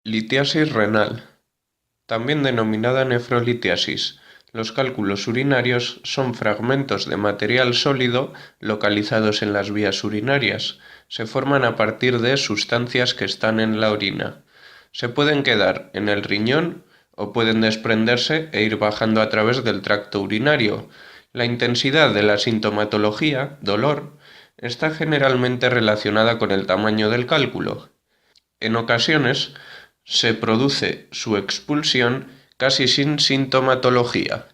Litiasis renal, también denominada nefrolitiasis. Los cálculos urinarios son fragmentos de material sólido localizados en las vías urinarias. Se forman a partir de sustancias que están en la orina. Se pueden quedar en el riñón o pueden desprenderse e ir bajando a través del tracto urinario. La intensidad de la sintomatología, dolor, está generalmente relacionada con el tamaño del cálculo. En ocasiones se produce su expulsión casi sin sintomatología.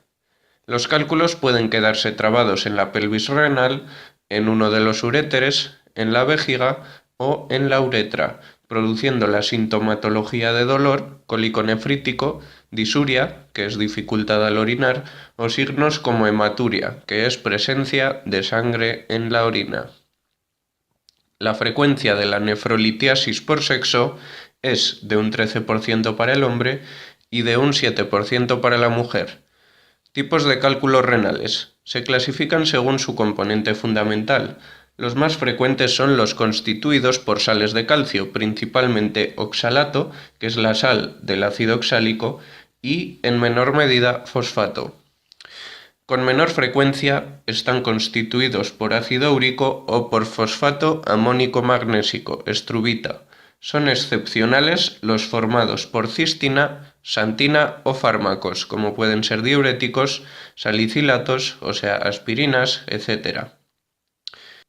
Los cálculos pueden quedarse trabados en la pelvis renal, en uno de los uréteres, en la vejiga o en la uretra, produciendo la sintomatología de dolor, cólico nefrítico, disuria, que es dificultad al orinar, o signos como hematuria, que es presencia de sangre en la orina. La frecuencia de la nefrolitiasis por sexo es de un 13% para el hombre y de un 7% para la mujer. Tipos de cálculos renales. Se clasifican según su componente fundamental. Los más frecuentes son los constituidos por sales de calcio, principalmente oxalato, que es la sal del ácido oxálico, y en menor medida fosfato. Con menor frecuencia están constituidos por ácido úrico o por fosfato amónico magnésico, estrubita. Son excepcionales los formados por cistina, santina o fármacos, como pueden ser diuréticos, salicilatos, o sea, aspirinas, etc.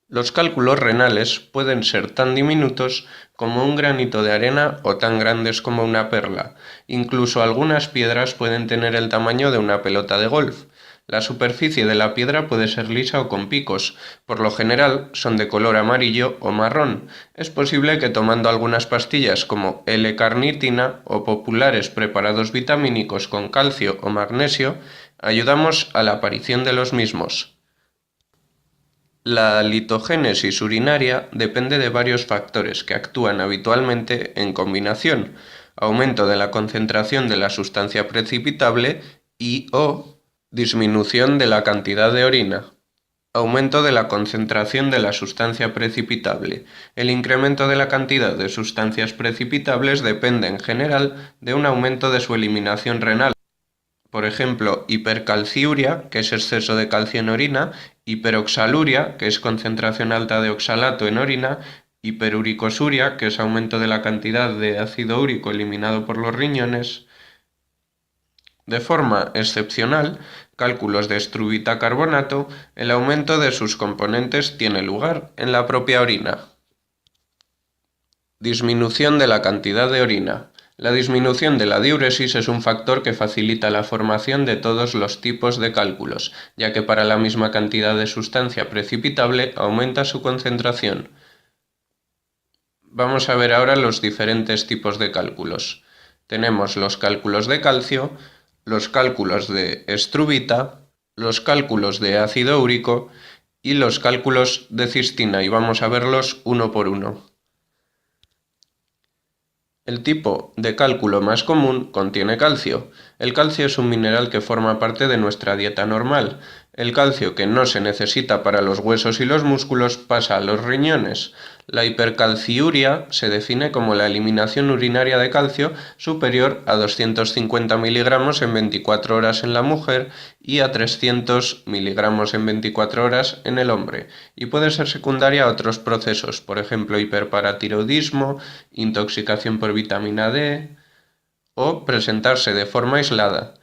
Los cálculos renales pueden ser tan diminutos como un granito de arena o tan grandes como una perla. Incluso algunas piedras pueden tener el tamaño de una pelota de golf. La superficie de la piedra puede ser lisa o con picos. Por lo general son de color amarillo o marrón. Es posible que tomando algunas pastillas como L-carnitina o populares preparados vitamínicos con calcio o magnesio, ayudamos a la aparición de los mismos. La litogénesis urinaria depende de varios factores que actúan habitualmente en combinación: aumento de la concentración de la sustancia precipitable y/o disminución de la cantidad de orina. Aumento de la concentración de la sustancia precipitable. El incremento de la cantidad de sustancias precipitables depende en general de un aumento de su eliminación renal. Por ejemplo, hipercalciuria, que es exceso de calcio en orina, hiperoxaluria, que es concentración alta de oxalato en orina, hiperuricosuria, que es aumento de la cantidad de ácido úrico eliminado por los riñones. De forma excepcional, cálculos de estrubita-carbonato, el aumento de sus componentes tiene lugar en la propia orina. Disminución de la cantidad de orina. La disminución de la diuresis es un factor que facilita la formación de todos los tipos de cálculos, ya que para la misma cantidad de sustancia precipitable aumenta su concentración. Vamos a ver ahora los diferentes tipos de cálculos. Tenemos los cálculos de calcio, los cálculos de estrubita, los cálculos de ácido úrico y los cálculos de cistina, y vamos a verlos uno por uno. El tipo de cálculo más común contiene calcio. El calcio es un mineral que forma parte de nuestra dieta normal. El calcio que no se necesita para los huesos y los músculos pasa a los riñones. La hipercalciuria se define como la eliminación urinaria de calcio superior a 250 miligramos en 24 horas en la mujer y a 300 miligramos en 24 horas en el hombre, y puede ser secundaria a otros procesos, por ejemplo hiperparatiroidismo, intoxicación por vitamina D, o presentarse de forma aislada.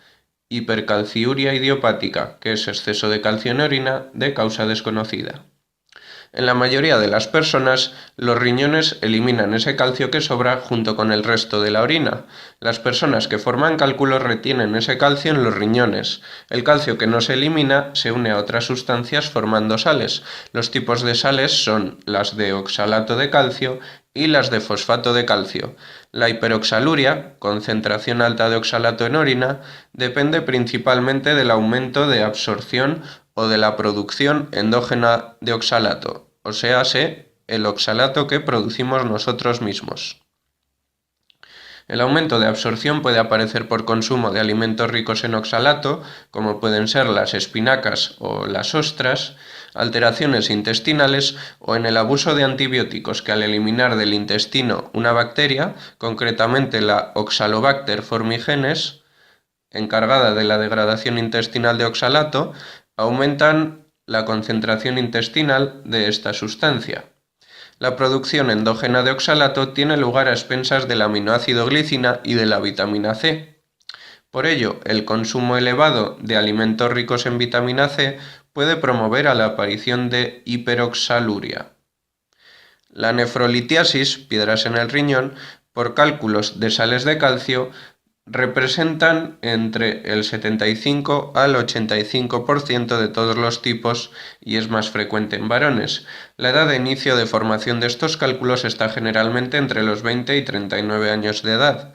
Hipercalciuria idiopática, que es exceso de calcio en orina de causa desconocida. En la mayoría de las personas, los riñones eliminan ese calcio que sobra junto con el resto de la orina. Las personas que forman cálculos retienen ese calcio en los riñones. El calcio que no se elimina se une a otras sustancias formando sales. Los tipos de sales son las de oxalato de calcio y las de fosfato de calcio. La hiperoxaluria, concentración alta de oxalato en orina, depende principalmente del aumento de absorción o de la producción endógena de oxalato, o sea, el oxalato que producimos nosotros mismos. El aumento de absorción puede aparecer por consumo de alimentos ricos en oxalato, como pueden ser las espinacas o las ostras, alteraciones intestinales o en el abuso de antibióticos que al eliminar del intestino una bacteria, concretamente la Oxalobacter formigenes, encargada de la degradación intestinal de oxalato, aumentan la concentración intestinal de esta sustancia. La producción endógena de oxalato tiene lugar a expensas del aminoácido glicina y de la vitamina C. Por ello, el consumo elevado de alimentos ricos en vitamina C puede promover a la aparición de hiperoxaluria. La nefrolitiasis, piedras en el riñón, por cálculos de sales de calcio, representan entre el 75 al 85% de todos los tipos y es más frecuente en varones. La edad de inicio de formación de estos cálculos está generalmente entre los 20 y 39 años de edad.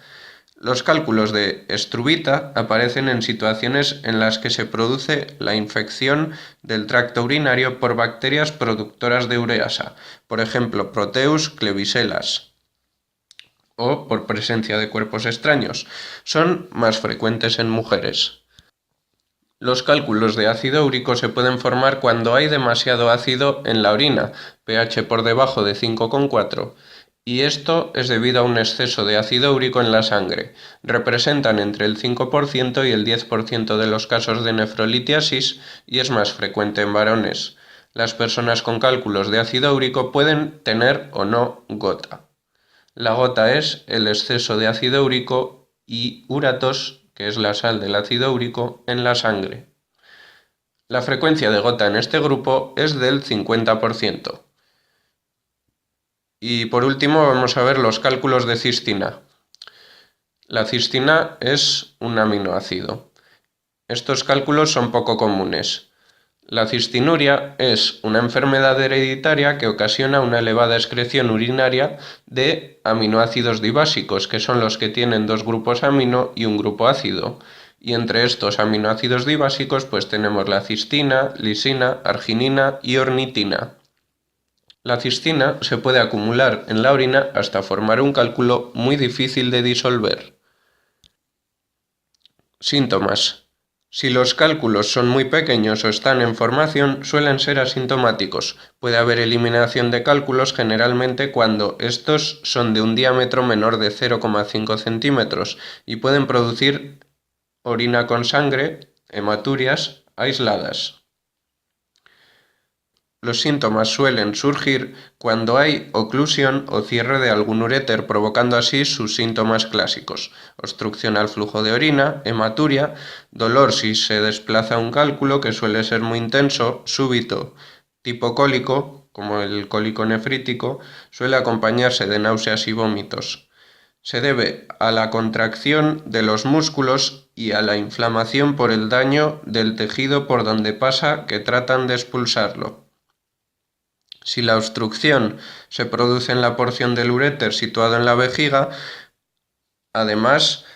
Los cálculos de estrubita aparecen en situaciones en las que se produce la infección del tracto urinario por bacterias productoras de ureasa, por ejemplo Proteus cleviselas, o por presencia de cuerpos extraños. Son más frecuentes en mujeres. Los cálculos de ácido úrico se pueden formar cuando hay demasiado ácido en la orina, pH por debajo de 5,4, y esto es debido a un exceso de ácido úrico en la sangre. Representan entre el 5% y el 10% de los casos de nefrolitiasis y es más frecuente en varones. Las personas con cálculos de ácido úrico pueden tener o no gota. La gota es el exceso de ácido úrico y uratos, que es la sal del ácido úrico, en la sangre. La frecuencia de gota en este grupo es del 50%. Y por último vamos a ver los cálculos de cistina. La cistina es un aminoácido. Estos cálculos son poco comunes. La cistinuria es una enfermedad hereditaria que ocasiona una elevada excreción urinaria de aminoácidos dibásicos, que son los que tienen dos grupos amino y un grupo ácido. Y entre estos aminoácidos dibásicos pues tenemos la cistina, lisina, arginina y ornitina. La cistina se puede acumular en la orina hasta formar un cálculo muy difícil de disolver. Síntomas. Si los cálculos son muy pequeños o están en formación, suelen ser asintomáticos. Puede haber eliminación de cálculos generalmente cuando estos son de un diámetro menor de 0,5 centímetros y pueden producir orina con sangre, hematurias aisladas. Los síntomas suelen surgir cuando hay oclusión o cierre de algún uréter, provocando así sus síntomas clásicos: obstrucción al flujo de orina, hematuria, dolor si se desplaza un cálculo, que suele ser muy intenso, súbito, tipo cólico, como el cólico nefrítico, suele acompañarse de náuseas y vómitos. Se debe a la contracción de los músculos y a la inflamación por el daño del tejido por donde pasa, que tratan de expulsarlo. Si la obstrucción se produce en la porción del uréter situado en la vejiga, además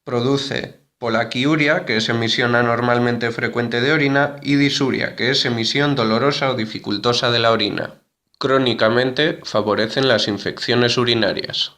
produce polaquiuria, que es emisión anormalmente frecuente de orina, y disuria, que es emisión dolorosa o dificultosa de la orina. Crónicamente favorecen las infecciones urinarias.